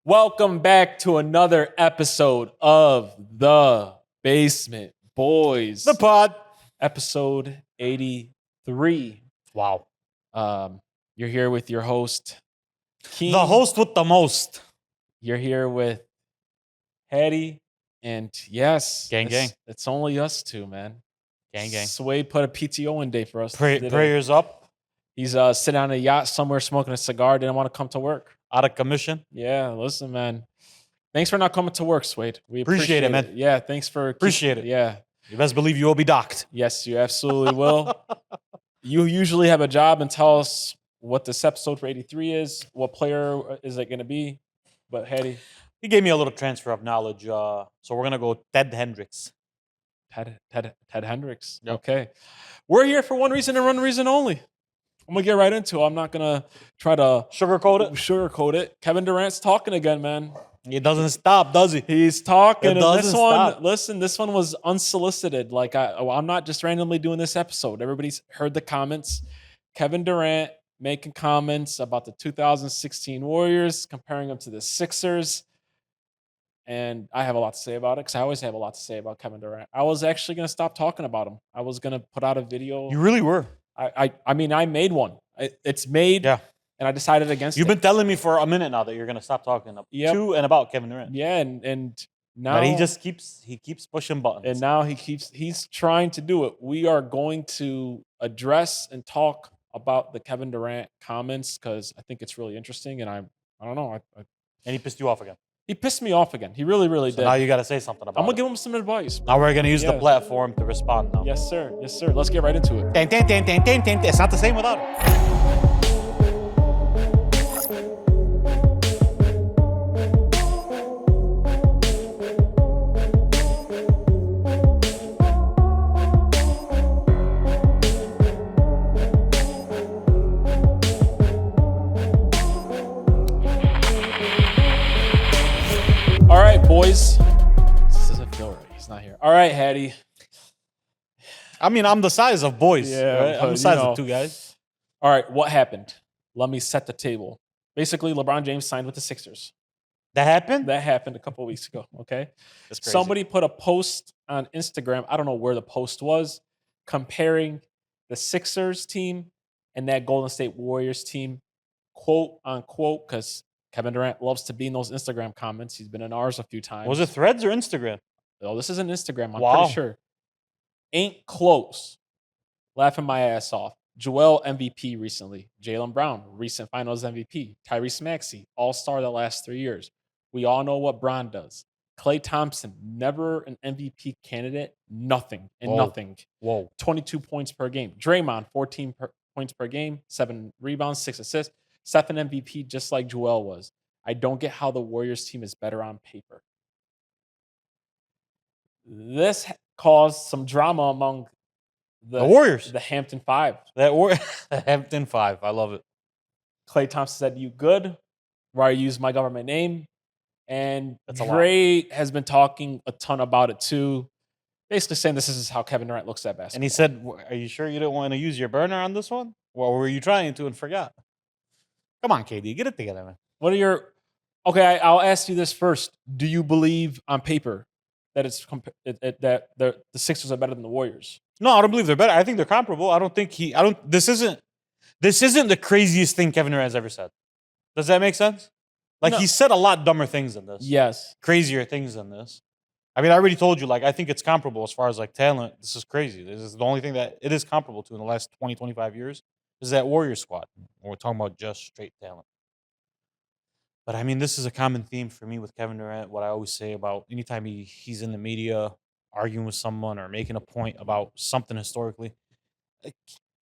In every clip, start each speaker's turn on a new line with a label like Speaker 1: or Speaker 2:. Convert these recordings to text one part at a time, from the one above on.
Speaker 1: Welcome back to another episode of the Basement Boys.
Speaker 2: The pod.
Speaker 1: Episode 83.
Speaker 2: Wow.
Speaker 1: You're here with your host, Keen.
Speaker 2: The host with the most.
Speaker 1: You're here with Hattie. And yes,
Speaker 2: Gang.
Speaker 1: It's only us two, man.
Speaker 2: Gang.
Speaker 1: Sway put a PTO in day for us.
Speaker 2: Prayers up.
Speaker 1: He's sitting on a yacht somewhere smoking a cigar. Didn't want to come to work.
Speaker 2: Out of commission.
Speaker 1: Yeah, listen, man. Thanks for not coming to work, Swade. We
Speaker 2: appreciate it, man.
Speaker 1: Yeah, thanks for...
Speaker 2: Appreciate it.
Speaker 1: Yeah.
Speaker 2: You best believe you will be docked.
Speaker 1: Yes, you absolutely will. You usually have a job and tell us what this episode for 83 is. What player is it going to be? But Hattie...
Speaker 2: He gave me a little transfer of knowledge. So we're going to go Ted Hendricks.
Speaker 1: Ted Hendricks.
Speaker 2: Yep.
Speaker 1: Okay. We're here for one reason and one reason only. I'm going to get right into it. I'm not going to try to... Sugarcoat it. Kevin Durant's talking again, man.
Speaker 2: He doesn't stop, does he?
Speaker 1: He's talking.
Speaker 2: It doesn't stop.
Speaker 1: Listen, this one was unsolicited. Like, I'm not just randomly doing this episode. Everybody's heard the comments. Kevin Durant making comments about the 2016 Warriors, comparing them to the Sixers. And I have a lot to say about it because I always have a lot to say about Kevin Durant. I was actually going to stop talking about him. I was going to put out a video.
Speaker 2: You really were.
Speaker 1: I mean, I made one. It's made,
Speaker 2: yeah.
Speaker 1: And I decided against it.
Speaker 2: You've been telling me for a minute now that you're going to stop talking to and about Kevin Durant.
Speaker 1: Yeah, and now...
Speaker 2: But he keeps pushing buttons.
Speaker 1: And now he's trying to do it. We are going to address and talk about the Kevin Durant comments because I think it's really interesting, and I don't know.
Speaker 2: And he pissed you off again.
Speaker 1: He pissed me off again. He really did.
Speaker 2: Now you got to say something about it.
Speaker 1: I'm going to give him some advice.
Speaker 2: Now we're going to use the platform to respond now.
Speaker 1: Yes, sir. Let's get right into it.
Speaker 2: It's not the same without it.
Speaker 1: All right, boys. This doesn't feel right. He's not here. All right, Hattie.
Speaker 2: I mean, I'm the size of boys.
Speaker 1: Yeah,
Speaker 2: right? I'm the size of two guys.
Speaker 1: All right, what happened? Let me set the table. Basically, LeBron James signed with the Sixers.
Speaker 2: That happened?
Speaker 1: That happened a couple of weeks ago, okay?
Speaker 2: That's crazy.
Speaker 1: Somebody put a post on Instagram. I don't know where the post was, comparing the Sixers team and that Golden State Warriors team, quote unquote, because Kevin Durant loves to be in those Instagram comments. He's been in ours a few times.
Speaker 2: Was it Threads or Instagram?
Speaker 1: Oh, this is an Instagram. I'm
Speaker 2: Wow.
Speaker 1: pretty sure. Ain't close. Laughing my ass off. Joel MVP recently. Jaylen Brown, recent Finals MVP. Tyrese Maxey, All-Star the last 3 years. We all know what Bron does. Klay Thompson, never an MVP candidate. Nothing and nothing.
Speaker 2: Whoa.
Speaker 1: 22 points per game. Draymond, 14 points per game, 7 rebounds, 6 assists. Stephen MVP, just like Joel was. I don't get how the Warriors team is better on paper. This caused some drama among
Speaker 2: the Warriors,
Speaker 1: the Hampton Five.
Speaker 2: The Hampton Five. I love it.
Speaker 1: Klay Thompson said, "You good?" Where I use my government name. And
Speaker 2: That's
Speaker 1: Dre has been talking a ton about it too. Basically saying this is how Kevin Durant looks at basketball.
Speaker 2: And he said, "Are you sure you didn't want to use your burner on this one? Or were you trying to and forgot?" Come on, KD, get it together, man.
Speaker 1: What are your... Okay, I'll ask you this first. Do you believe on paper that that the Sixers are better than the Warriors?
Speaker 2: No, I don't believe they're better. I think they're comparable. This isn't the craziest thing Kevin Durant has ever said. Does that make sense? Like,
Speaker 1: No.
Speaker 2: He said a lot dumber things than this.
Speaker 1: Yes.
Speaker 2: Crazier things than this. I mean, I already told you, like, I think it's comparable as far as, like, talent. This is crazy. This is the only thing that it is comparable to in the last 20, 25 years is that Warriors squad. When we're talking about just straight talent. But, I mean, this is a common theme for me with Kevin Durant. What I always say about anytime he's in the media arguing with someone or making a point about something historically,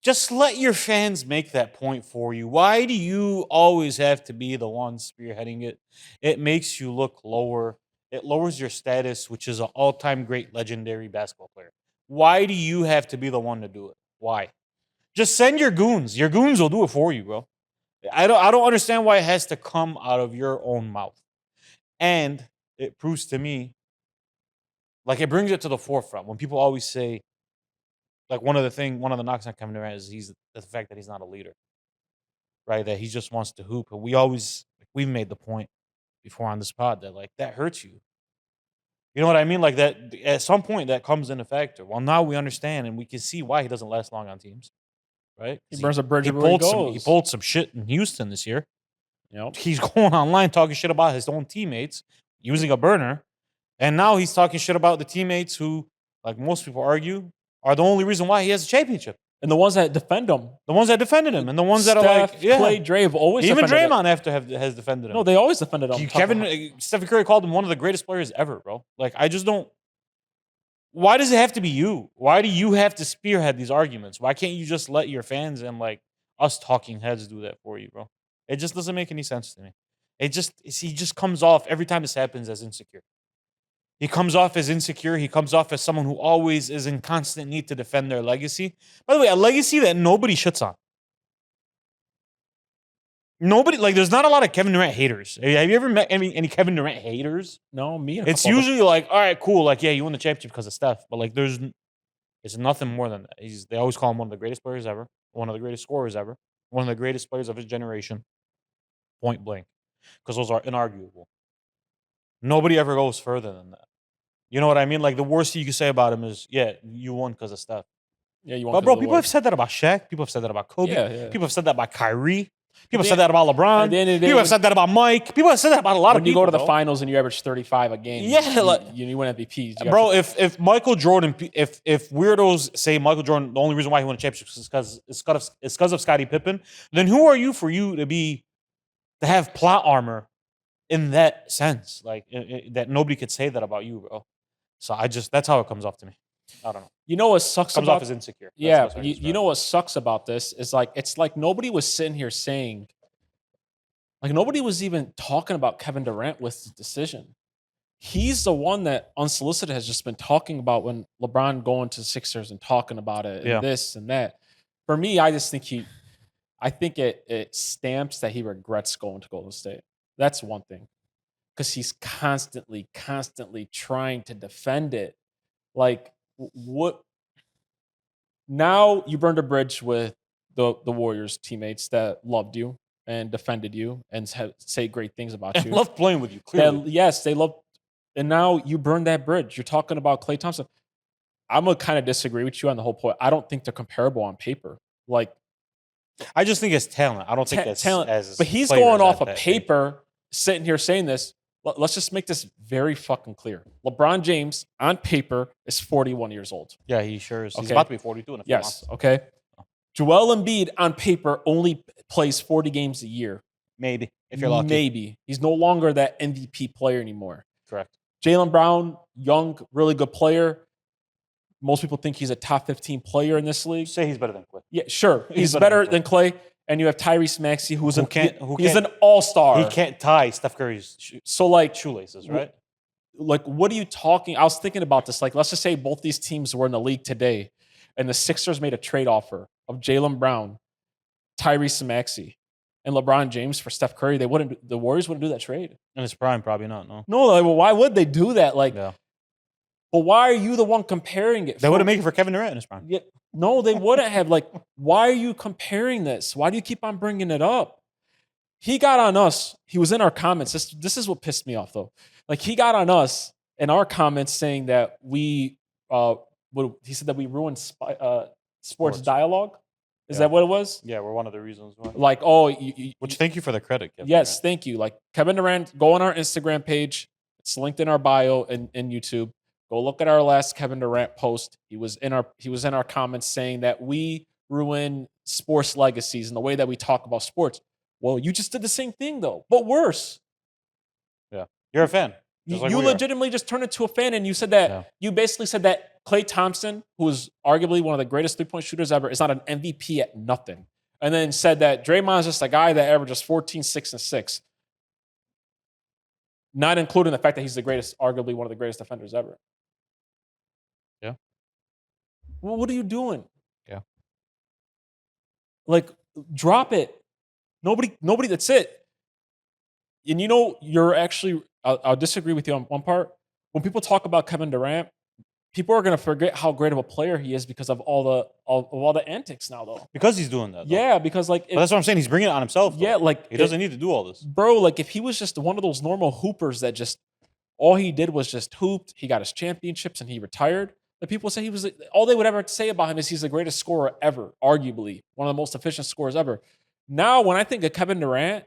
Speaker 2: just let your fans make that point for you. Why do you always have to be the one spearheading it? It makes you look lower. It lowers your status, which is an all-time great legendary basketball player. Why do you have to be the one to do it? Why? Just send your goons. Your goons will do it for you, bro. I don't understand why it has to come out of your own mouth. And it proves to me, like, it brings it to the forefront. When people always say, like, one of the knocks on Kevin Durant is the fact that he's not a leader, right? That he just wants to hoop. And we've made the point before on this pod that like that hurts you. You know what I mean? Like that at some point that comes in a factor. Well, now we understand and we can see why he doesn't last long on teams, right?
Speaker 1: He
Speaker 2: 'Cause
Speaker 1: burns a bridge
Speaker 2: he
Speaker 1: everywhere he
Speaker 2: pulled
Speaker 1: goes.
Speaker 2: he pulled some shit in Houston this year.
Speaker 1: Yep.
Speaker 2: He's going online talking shit about his own teammates using a burner, and now he's talking shit about the teammates who, like most people argue, are the only reason why he has a championship.
Speaker 1: And the ones that defend him.
Speaker 2: The ones that defended him, and the ones that are
Speaker 1: Steph,
Speaker 2: like, yeah,
Speaker 1: Klay, Dre have always
Speaker 2: even
Speaker 1: defended
Speaker 2: Draymond has defended him.
Speaker 1: No, they always defended him.
Speaker 2: Stephen Curry called him one of the greatest players ever, bro. Like, I just don't. Why does it have to be you? Why do you have to spearhead these arguments? Why can't you just let your fans and like us talking heads do that for you, bro? It just doesn't make any sense to me. He just comes off every time this happens as insecure. He comes off as insecure. He comes off as someone who always is in constant need to defend their legacy. By the way, a legacy that nobody shits on. Nobody, like, there's not a lot of Kevin Durant haters. Have you ever met any Kevin Durant haters?
Speaker 1: No, me.
Speaker 2: It's usually like, all right, cool. Like, yeah, you won the championship because of Steph. But, like, it's nothing more than that. They always call him one of the greatest players ever, one of the greatest scorers ever, one of the greatest players of his generation, point blank. Because those are inarguable. Nobody ever goes further than that. You know what I mean? Like, the worst thing you can say about him is, yeah, you won because of Steph.
Speaker 1: Yeah, you won.
Speaker 2: But, bro, people have said that about Shaq. People have said that about Kobe.
Speaker 1: Yeah.
Speaker 2: People have said that about Kyrie. People have said that about LeBron.
Speaker 1: At the end of the day,
Speaker 2: people have said that about Mike. People have said that about a lot of people.
Speaker 1: When you go to the finals and you average 35 a game, you win MVPs.
Speaker 2: Bro, if Michael Jordan, if weirdos say Michael Jordan, the only reason why he won a championship is because of Scottie Pippen, then who are you for you to have plot armor in that sense? Like, that nobody could say that about you, bro. So that's how it comes off to me. I don't know.
Speaker 1: You know what sucks
Speaker 2: comes off as insecure.
Speaker 1: You know what sucks about this is like it's like nobody was sitting here saying, like nobody was even talking about Kevin Durant with the decision. He's the one that unsolicited has just been talking about when LeBron going to the Sixers and talking about it and this and that. For me, I just think it stamps that he regrets going to Golden State. That's one thing. Because he's constantly trying to defend it. Like, what? Now you burned a bridge with the Warriors teammates that loved you and defended you and say great things about you.
Speaker 2: Love playing with you, clearly.
Speaker 1: Yes, they love. And now you burned that bridge. You're talking about Klay Thompson. I'm going to kind of disagree with you on the whole point. I don't think they're comparable on paper. Like,
Speaker 2: I just think it's talent. I don't think it's
Speaker 1: talent.
Speaker 2: As
Speaker 1: but he's going off of paper, sitting here saying this. Let's just make this very fucking clear. LeBron James, on paper, is 41 years old.
Speaker 2: Yeah, he sure is.
Speaker 1: Okay.
Speaker 2: He's about to be 42 in a few months.
Speaker 1: Okay. Joel Embiid, on paper, only plays 40 games a year.
Speaker 2: Maybe, if you're lucky.
Speaker 1: Maybe. He's no longer that MVP player anymore.
Speaker 2: Correct.
Speaker 1: Jaylen Brown, young, really good player. Most people think he's a top 15 player in this league.
Speaker 2: Say he's better than Klay.
Speaker 1: Yeah, sure. He's better than Klay. And you have Tyrese Maxey, he's an all-star.
Speaker 2: He can't tie Steph Curry's shoelaces, right?
Speaker 1: Like, what are you talking? I was thinking about this. Like, let's just say both these teams were in the league today, and the Sixers made a trade offer of Jaylen Brown, Tyrese Maxey, and LeBron James for Steph Curry. The Warriors wouldn't do that trade.
Speaker 2: In his prime, probably not.
Speaker 1: No. Like, well, why would they do that? Like, but why are you the one comparing it?
Speaker 2: They would have made it for Kevin Durant in his prime.
Speaker 1: Yeah. No, they wouldn't have. Like, why are you comparing this? Why do you keep on bringing it up? He got on us. He was in our comments. This is what pissed me off, though. Like, he got on us in our comments saying that he said that we ruined sports dialogue. Is that what it was?
Speaker 2: Yeah, we're one of the reasons why.
Speaker 1: Like,
Speaker 2: which thank you for the credit, Kevin.
Speaker 1: Yes, thank you. Like, Kevin Durant, go on our Instagram page. It's linked in our bio and YouTube. Go look at our last Kevin Durant post. He was in our comments saying that we ruin sports legacies and the way that we talk about sports. Well, you just did the same thing though, but worse.
Speaker 2: Yeah, you're a fan.
Speaker 1: You legitimately just turned into a fan, and you said that you basically said that Klay Thompson, who is arguably one of the greatest 3-point shooters ever, is not an MVP at nothing, and then said that Draymond is just a guy that averages 14, 6, and 6. Not including the fact that he's arguably one of the greatest defenders ever.
Speaker 2: Yeah.
Speaker 1: Well, what are you doing?
Speaker 2: Yeah.
Speaker 1: Like, drop it. Nobody, that's it. And you're actually, I'll disagree with you on one part. When people talk about Kevin Durant, people are gonna forget how great of a player he is because of all the antics now, though.
Speaker 2: Because he's doing that. Though.
Speaker 1: Yeah, because like,
Speaker 2: But that's what I'm saying. He's bringing it on himself. Though.
Speaker 1: Yeah, like
Speaker 2: he doesn't need to do all this,
Speaker 1: bro. Like if he was just one of those normal hoopers that just all he did was just hooped, he got his championships and he retired. Like people say he was all they would ever say about him is he's the greatest scorer ever, arguably one of the most efficient scorers ever. Now, when I think of Kevin Durant,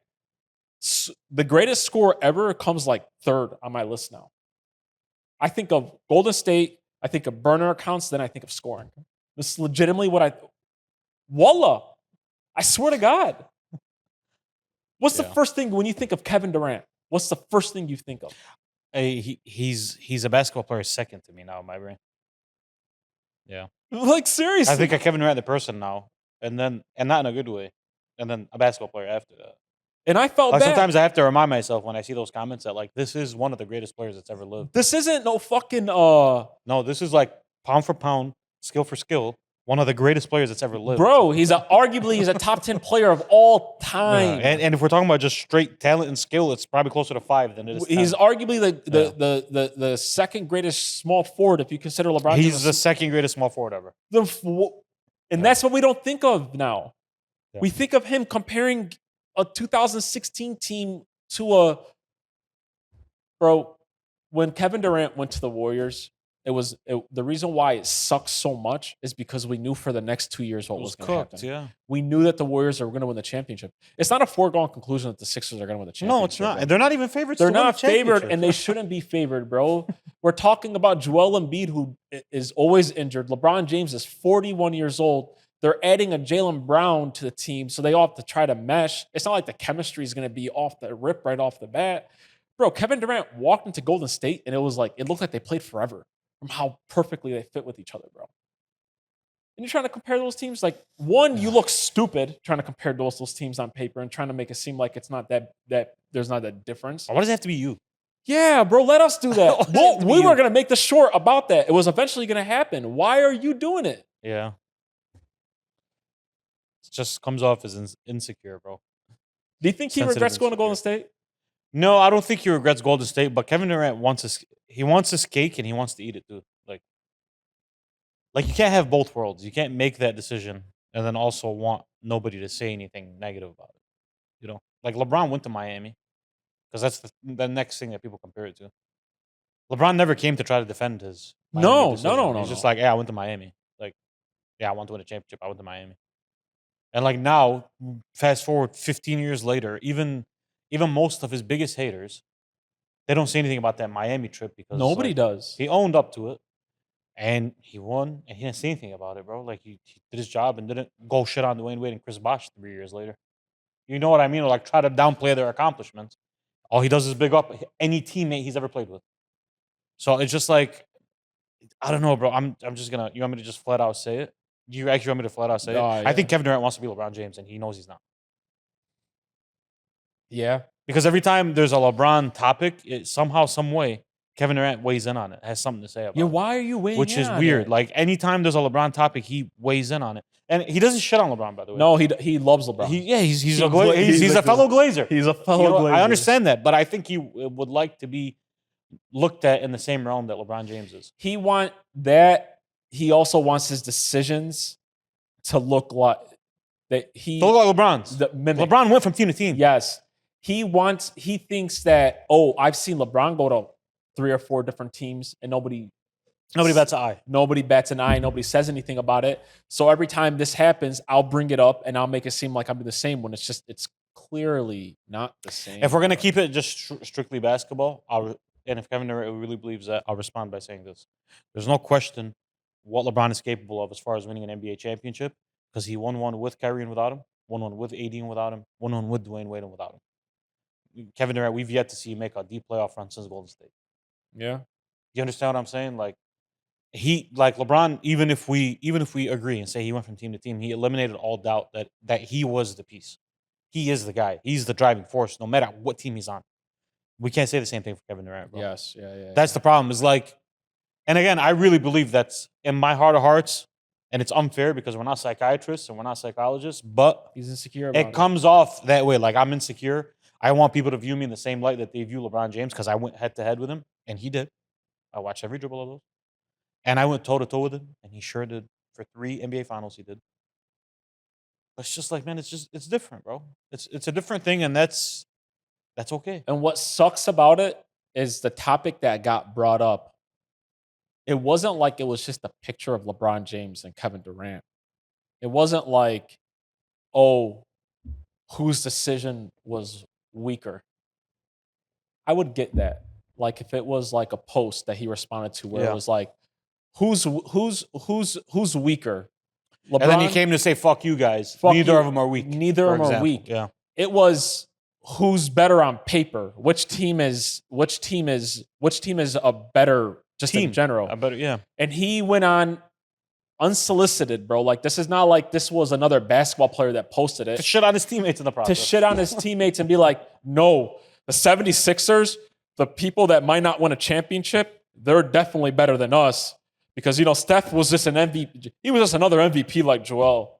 Speaker 1: the greatest scorer ever comes like third on my list now. I think of Golden State, I think of burner accounts, then I think of scoring. This is legitimately what Wallah. I swear to God. What's the first thing when you think of Kevin Durant? What's the first thing you think of?
Speaker 2: He's a basketball player second to me now in my brain. Yeah.
Speaker 1: Like seriously.
Speaker 2: I think of Kevin Durant the person now, and not in a good way, and then a basketball player after that.
Speaker 1: And I felt bad.
Speaker 2: Sometimes I have to remind myself when I see those comments that like this is one of the greatest players that's ever lived.
Speaker 1: This isn't no fucking
Speaker 2: No, this is like pound for pound, skill for skill, one of the greatest players that's ever lived.
Speaker 1: Bro, arguably he's a top 10 player of all time.
Speaker 2: Yeah. And if we're talking about just straight talent and skill, it's probably closer to 5 than it is 10.
Speaker 1: He's arguably the second greatest small forward if you consider LeBron.
Speaker 2: He's the second greatest small forward ever.
Speaker 1: That's what we don't think of now.
Speaker 2: Yeah.
Speaker 1: We think of him comparing a 2016 team to bro. When Kevin Durant went to the Warriors, the reason why it sucks so much is because we knew for the next 2 years what was going to happen.
Speaker 2: Yeah,
Speaker 1: we knew that the Warriors are going to win the championship. It's not a foregone conclusion that the Sixers are going to win the championship.
Speaker 2: No, it's not. And they're not even favorites.
Speaker 1: They're not favored, and they shouldn't be favored, bro. We're talking about Joel Embiid, who is always injured. LeBron James is 41 years old. They're adding a Jaylen Brown to the team, so they all have to try to mesh. It's not like the chemistry is going to be off the rip right off the bat. Bro, Kevin Durant walked into Golden State, and it looked like they played forever from how perfectly they fit with each other, bro. And you're trying to compare those teams? Like, one, you look stupid trying to compare those teams on paper and trying to make it seem like it's not that there's not that difference.
Speaker 2: Why does it have to be you?
Speaker 1: Yeah, bro, let us do that. We were going to make the short about that. It was eventually going to happen. Why are you doing it?
Speaker 2: Yeah. It just comes off as insecure, bro.
Speaker 1: Do you think he regrets going to Golden State?
Speaker 2: No, I don't think he regrets Golden State, but Kevin Durant wants his cake and he wants to eat it too. Like you can't have both worlds. You can't make that decision and then also want nobody to say anything negative about it. You know, like LeBron went to Miami because that's the next thing that people compare it to. LeBron never came to try to defend his Miami decision.
Speaker 1: No.
Speaker 2: He's just like, yeah, I went to Miami. Like, yeah, I want to win a championship. I went to Miami. And like now, fast forward 15 years later, even most of his biggest haters, they don't say anything about that Miami trip because
Speaker 1: nobody does.
Speaker 2: He owned up to it, and he won, and he didn't say anything about it, bro. Like he did his job and didn't go shit on Dwayne Wade and Chris Bosh 3 years later. You know what I mean? Or like try to downplay their accomplishments. All he does is big up any teammate he's ever played with. So it's just like, I don't know, bro. I'm just gonna. You want me to just flat out say it? Do you actually want me to flat out say it?
Speaker 1: Yeah.
Speaker 2: I think Kevin Durant wants to be LeBron James, and he knows he's not.
Speaker 1: Yeah.
Speaker 2: Because every time there's a LeBron topic, somehow, some way, Kevin Durant weighs in on it, has something to say about it.
Speaker 1: Yeah, why are you weighing
Speaker 2: Which
Speaker 1: in
Speaker 2: is
Speaker 1: on
Speaker 2: weird.
Speaker 1: it?
Speaker 2: Like, anytime there's a LeBron topic, he weighs in on it. And he doesn't shit on LeBron, by the way.
Speaker 1: No, he loves LeBron.
Speaker 2: He's a fellow Glazer.
Speaker 1: He's a fellow Glazer.
Speaker 2: I understand that, but I think he would like to be looked at in the same realm that LeBron James is.
Speaker 1: He want that. He also wants his decisions to look like that. He
Speaker 2: To look like LeBron's. LeBron went from team to team.
Speaker 1: Yes. He thinks that, I've seen LeBron go to 3 or 4 different teams and nobody
Speaker 2: bats an eye.
Speaker 1: Nobody bats an eye. Nobody says anything about it. So every time this happens, I'll bring it up and I'll make it seem like I'm the same when it's clearly not the same.
Speaker 2: If we're going to keep it just strictly basketball, and if Kevin Durant really believes that, I'll respond by saying this. There's no question what LeBron is capable of as far as winning an NBA championship because he won one with Kyrie and without him, won one with AD and without him, won one with Dwayne Wade and without him. Kevin Durant, we've yet to see him make a deep playoff run since Golden State.
Speaker 1: Yeah.
Speaker 2: You understand what I'm saying? Like LeBron, even if we agree and say he went from team to team, he eliminated all doubt that he was the piece. He is the guy. He's the driving force, no matter what team he's on. We can't say the same thing for Kevin Durant, bro.
Speaker 1: Yes, yeah.
Speaker 2: That's the problem. Is like, and again, I really believe that's in my heart of hearts, and it's unfair because we're not psychiatrists and we're not psychologists, but
Speaker 1: he's insecure about
Speaker 2: it comes off that way. Like, I'm insecure. I want people to view me in the same light that they view LeBron James because I went head to head with him, and he did. I watched every dribble of those. And I went toe to toe with him, and he sure did. For 3 NBA Finals, he did. But it's just like, man, it's different, bro. It's a different thing, and that's okay.
Speaker 1: And what sucks about it is the topic that got brought up. It wasn't like it was just a picture of LeBron James and Kevin Durant. It wasn't like, oh, whose decision was weaker. I would get that. Like if it was like a post that he responded to where it was like, who's weaker?
Speaker 2: LeBron, and then he came to say, "Fuck you guys. Neither of them are weak.
Speaker 1: Neither of them are weak."
Speaker 2: Yeah.
Speaker 1: It was who's better on paper. Which team is a better just
Speaker 2: team
Speaker 1: in general.
Speaker 2: A better, yeah.
Speaker 1: And he went on unsolicited, bro. Like this is not like this was another basketball player that posted it.
Speaker 2: To shit on his teammates in the process.
Speaker 1: To shit on his teammates and be like, no, the 76ers, the people that might not win a championship, they're definitely better than us. Because, you know, Steph was just an MVP. He was just another MVP like Joel.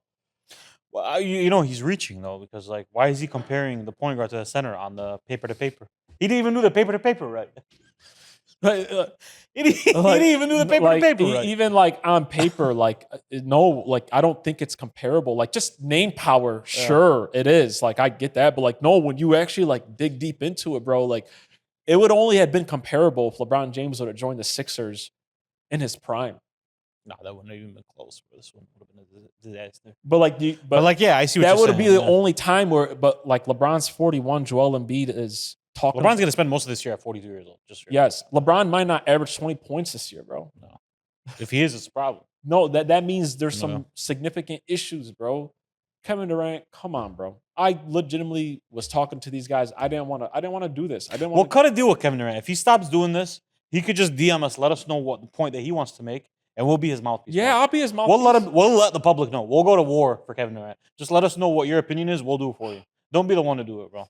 Speaker 2: Well, you know, he's reaching, though, because, like, why is he comparing the point guard to the center on the paper-to-paper? He didn't even do the paper-to-paper right. He didn't even do the paper-to-paper right.
Speaker 1: Even, like, on paper, like, no, like, I don't think it's comparable. Like, just name power, sure, it is. Like, I get that. But, like, no, when you actually, like, dig deep into it, bro, like, it would only have been comparable if LeBron James would have joined the Sixers in his prime.
Speaker 2: No, that wouldn't have even been close. This one would have been a disaster.
Speaker 1: But
Speaker 2: yeah, I see what you're saying.
Speaker 1: That would be the only time where, but like LeBron's 41, Joel Embiid is talking.
Speaker 2: LeBron's going to spend most of this year at 42 years old.
Speaker 1: Yes, LeBron might not average 20 points this year, bro.
Speaker 2: No, if he is, it's a problem.
Speaker 1: No, that means there's some significant issues, bro. Kevin Durant, come on, bro. I legitimately was talking to these guys. I didn't want to do this.
Speaker 2: Well, cut a deal with Kevin Durant. If he stops doing this, he could just DM us, let us know what the point that he wants to make, and we'll be his mouthpiece.
Speaker 1: Yeah, I'll be his mouthpiece.
Speaker 2: We'll let the public know. We'll go to war for Kevin Durant. Just let us know what your opinion is. We'll do it for you. Don't be the one to do it, bro. I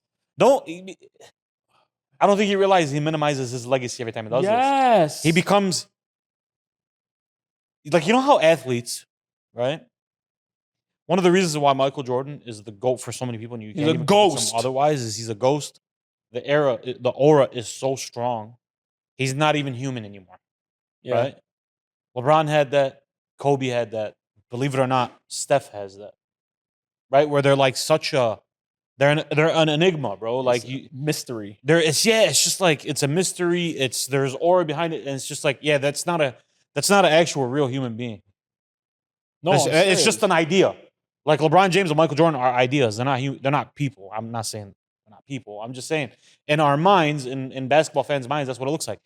Speaker 2: don't think he realizes he minimizes his legacy every time he does this.
Speaker 1: Yes.
Speaker 2: He becomes, like, you know how athletes, right? One of the reasons why Michael Jordan is the GOAT for so many people, and you can't even ghost. Otherwise, is he's a ghost. The aura is so strong. He's not even human anymore, right? LeBron had that. Kobe had that. Believe it or not, Steph has that, right? Where they're like they're an enigma, bro. Like
Speaker 1: mystery.
Speaker 2: It's just like it's a mystery. There's aura behind it, and it's just like that's not an actual real human being. No, it's just an idea. Like LeBron James and Michael Jordan are ideas. They're not people. I'm not saying they're not people. I'm just saying in our minds, in basketball fans' minds, that's what it looks like.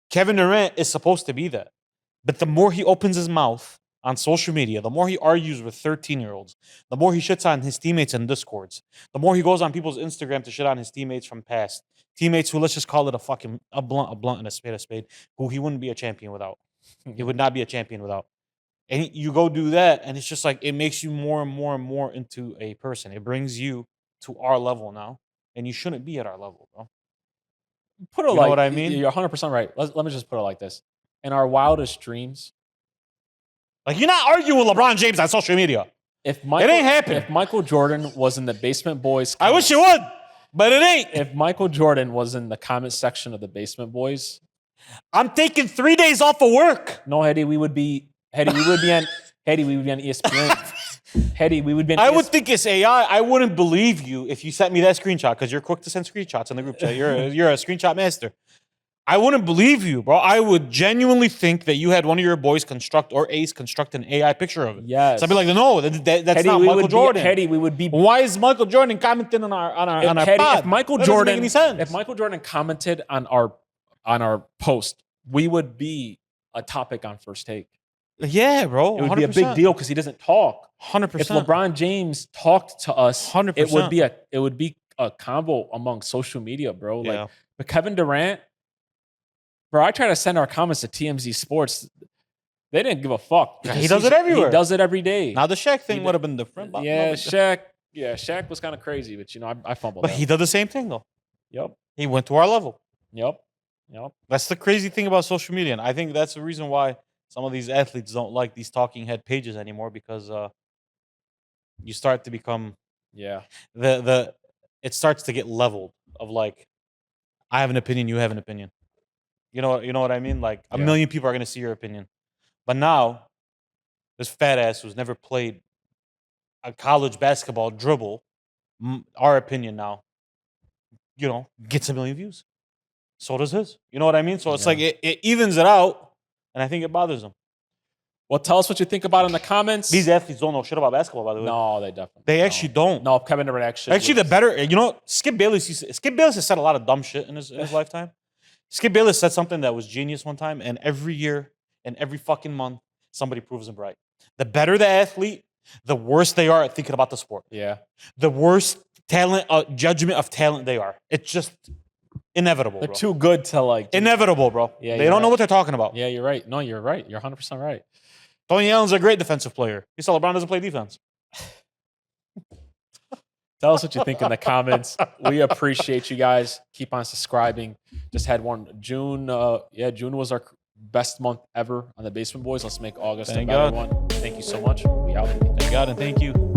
Speaker 2: Kevin Durant is supposed to be that. But the more he opens his mouth on social media, the more he argues with 13-year-olds, the more he shits on his teammates in Discords, the more he goes on people's Instagram to shit on his teammates from past. Teammates who, let's just call it a blunt and a spade, who he wouldn't be a champion without. He would not be a champion without. And you go do that, and it's just like it makes you more and more and more into a person. It brings you to our level now, and you shouldn't be at our level, bro.
Speaker 1: You know what I mean? You're 100% right. Let me just put it like this. In our wildest dreams,
Speaker 2: like you're not arguing with LeBron James on social media.
Speaker 1: It ain't
Speaker 2: happening.
Speaker 1: If Michael Jordan was in the Basement Boyz,
Speaker 2: I wish it would, but it ain't.
Speaker 1: If Michael Jordan was in the comment section of the Basement Boyz,
Speaker 2: I'm taking 3 days off of work.
Speaker 1: No, Hedy, we would be on ESPN. Hedy, we would be.
Speaker 2: I would think it's AI. I wouldn't believe you if you sent me that screenshot because you're quick to send screenshots in the group chat. You're a screenshot master. I wouldn't believe you, bro. I would genuinely think that you had one of your boys construct an AI picture of it.
Speaker 1: Yes.
Speaker 2: So I'd be like, no, that's Hedy, not Michael Jordan.
Speaker 1: Hedy, we would be.
Speaker 2: Why is Michael Jordan commenting on our pod?
Speaker 1: If Michael Jordan commented on our post, we would be a topic on First Take.
Speaker 2: Yeah, bro.
Speaker 1: It would 100%. Be a big deal because he doesn't talk.
Speaker 2: 100%.
Speaker 1: If LeBron James talked to us,
Speaker 2: 100%.
Speaker 1: It would be a combo among social media, bro.
Speaker 2: Yeah.
Speaker 1: Like, but Kevin Durant. Bro, I try to send our comments to TMZ Sports. They didn't give a fuck.
Speaker 2: He does it everywhere.
Speaker 1: He does it every day.
Speaker 2: Now the Shaq thing would have been different.
Speaker 1: Yeah, Shaq was kind of crazy, but I fumbled.
Speaker 2: But he did the same thing though.
Speaker 1: Yep.
Speaker 2: He went to our level.
Speaker 1: Yep.
Speaker 2: That's the crazy thing about social media, and I think that's the reason why some of these athletes don't like these talking head pages anymore because you start to become it starts to get leveled of like I have an opinion, you have an opinion. You know what I mean? Like a million people are going to see your opinion. But now, this fat ass who's never played a college basketball dribble, our opinion now, gets 1 million views. So does his. You know what I mean? So it's like it evens it out, and I think it bothers them.
Speaker 1: Well, tell us what you think about it in the comments.
Speaker 2: These athletes don't know shit about basketball, by the way.
Speaker 1: No, they definitely.
Speaker 2: They actually don't.
Speaker 1: No, Kevin Durant actually.
Speaker 2: Actually, the better. Skip Bayless has said a lot of dumb shit in his lifetime. Skip Bayless said something that was genius one time, and every year and every fucking month, somebody proves him right. The better the athlete, the worse they are at thinking about the sport.
Speaker 1: Yeah.
Speaker 2: The worse judgment of talent they are. It's just inevitable,
Speaker 1: They're
Speaker 2: bro.
Speaker 1: too good to like.
Speaker 2: Inevitable, bro.
Speaker 1: Yeah,
Speaker 2: they don't know what they're talking about.
Speaker 1: Yeah, you're right. No, you're right. You're 100% right.
Speaker 2: Tony Allen's a great defensive player. He saw LeBron doesn't play defense.
Speaker 1: Tell us what you think in the comments. We appreciate you guys. Keep on subscribing. Just had one. June was our best month ever on the Basement Boys. Let's make August a better one. Thank you so much. We out.
Speaker 2: Thank God and thank you.